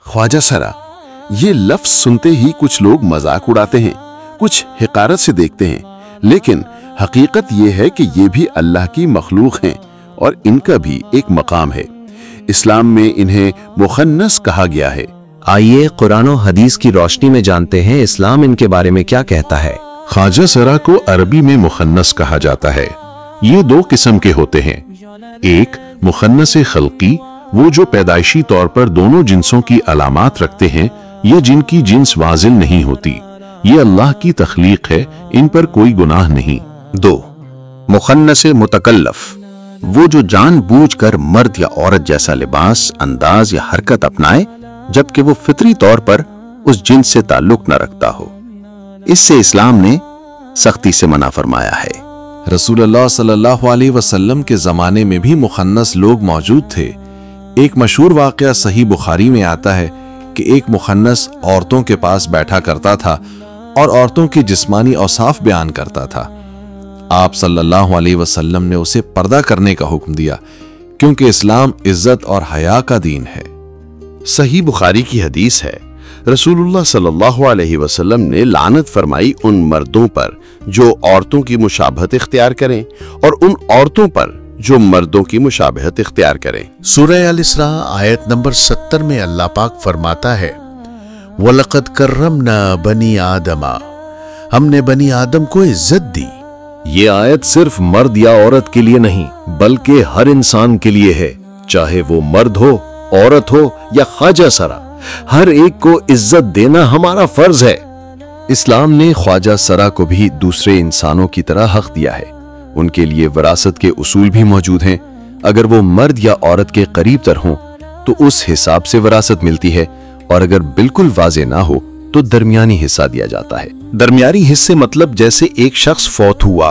ख्वाजा सरा, ये लफ्ज सुनते ही कुछ लोग मजाक उड़ाते हैं, कुछ हिकारत से देखते हैं, लेकिन हकीकत ये है कि ये भी अल्लाह की मखलूक हैं और इनका भी एक मकाम है। इस्लाम में इन्हें मुखन्नस कहा गया है। आइए कुरान और हदीस की रोशनी में जानते हैं इस्लाम इनके बारे में क्या कहता है। ख्वाजा सरा को अरबी में मुखन्नस कहा जाता है। ये दो किस्म के होते हैं। एक मुखन्नस खल्की, वो जो पैदाइशी तौर पर दोनों जिन्सों की अलामात रखते हैं या जिनकी जिन्स वाजिल नहीं होती। ये अल्लाह की तख्लीक है, इन पर कोई गुनाह नहीं। दो मुखन्नस मुतकल्लफ, वो जो जानबूझकर मर्द या औरत जैसा लिबास, अंदाज या हरकत अपनाए जबकि वो फितरी तौर पर उस जिन्स से ताल्लुक न रखता हो। इससे इस्लाम ने सख्ती से मना फरमाया है। रसूलुल्लाह सल्लल्लाहु अलैहि वसल्लम के ज़माने में भी मुखन्नस लोग मौजूद थे। एक मशहूर वाक़या सही बुखारी में आता है कि एक मुखन्नस औरतों के पास बैठा करता था और औरतों की जिस्मानी औसाफ बयान करता था। आप सल्लल्लाहु अलैहि वसल्लम ने उसे पर्दा करने का हुक्म दिया, क्योंकि इस्लाम इज्जत और हया का दीन है। सही बुखारी की हदीस है, रसूलुल्लाह सल्लल्लाहु अलैहि वसल्लम ने लानत फरमाई उन मर्दों पर जो औरतों की मुशाबहत इख्तियार करें और उन औरतों पर जो मर्दों की मुशाबहत इख्तियार करें। सूरह अल-इसरा आयत नंबर 70 में अल्लाह पाक फरमाता है, वलक़द कर्रमना बनी आदमा, हमने बनी आदम को इज्जत दी। ये आयत सिर्फ मर्द या औरत के लिए नहीं बल्कि हर इंसान के लिए है, चाहे वो मर्द हो, औरत हो या ख्वाजा सरा। हर एक को इज्जत देना हमारा फर्ज है। इस्लाम ने ख्वाजा सरा को भी दूसरे इंसानों की तरह हक दिया है। उनके लिए विरासत के उसूल भी मौजूद हैं। अगर वो मर्द या औरत के करीब तर हों तो उस हिसाब से विरासत मिलती है, और अगर बिल्कुल वाज़े ना हो तो दरमियानी हिस्सा दिया जाता है। दरमियानी हिस्से मतलब जैसे एक शख्स फौत हुआ,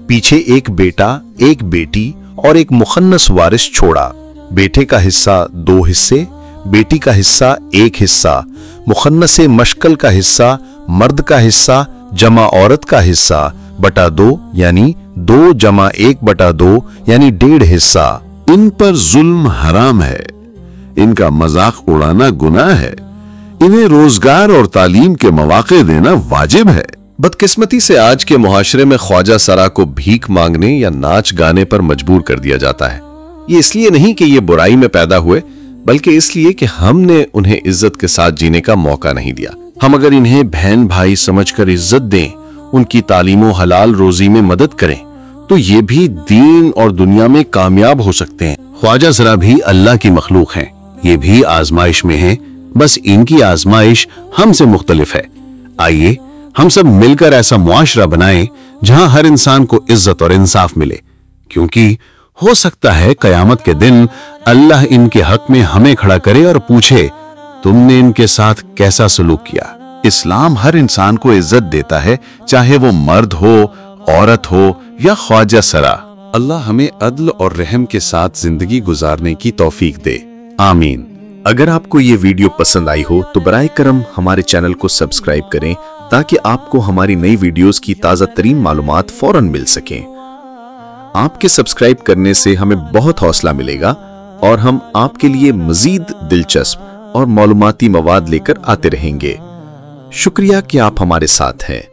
पीछे एक बेटा, एक बेटी और एक मुखन्नस वारिस छोड़ा। बेटे का हिस्सा 2 हिस्से, बेटी का हिस्सा 1 हिस्सा, मुखन्नस मशकल का हिस्सा, मर्द का हिस्सा जमा औरत का हिस्सा बटा 2 यानी 2 जमा 1 बटा 2 यानी 1.5 हिस्सा। इन पर जुल्म हराम है, इनका मजाक उड़ाना गुनाह है, इन्हें रोजगार और तालीम के मौके देना वाजिब है। बदकिस्मती से आज के मुआशरे में ख्वाजा सरा को भीख मांगने या नाच गाने पर मजबूर कर दिया जाता है। ये इसलिए नहीं कि ये बुराई में पैदा हुए, बल्कि इसलिए कि हमने उन्हें इज्जत के साथ जीने का मौका नहीं दिया। हम अगर इन्हें बहन भाई समझकर इज्जत दें, उनकी तालीम हलाल रोजी में मदद करें, तो ये भी दीन और दुनिया में कामयाब हो सकते हैं। ख्वाजा सरा भी अल्लाह की मखलूक हैं, ये भी आजमाइश में हैं, बस इनकी आजमाइश हमसे मुख्तलिफ है। आइए हम सब मिलकर ऐसा मुआशरा बनाएं जहां हर इंसान को इज्जत और इंसाफ मिले, क्योंकि हो सकता है कयामत के दिन अल्लाह इनके हक में हमें खड़ा करे और पूछे, तुमने इनके साथ कैसा सलूक किया। इस्लाम हर इंसान को इज्जत देता है, चाहे वो मर्द हो, औरत हो या ख्वाजा सरा। अल्लाह हमें अदल और रहम के साथ जिंदगी गुजारने की तौफीक दे, आमीन। अगर आपको ये वीडियो पसंद आई हो तो बराए करम हमारे चैनल को सब्सक्राइब करें ताकि आपको हमारी नई वीडियोस की ताज़ा तरीन मालूमात फौरन मिल सकें। आपके सब्सक्राइब करने से हमें बहुत हौसला मिलेगा और हम आपके लिए मजीद दिलचस्प और मालूमाती मवाद लेकर आते रहेंगे। शुक्रिया कि आप हमारे साथ हैं।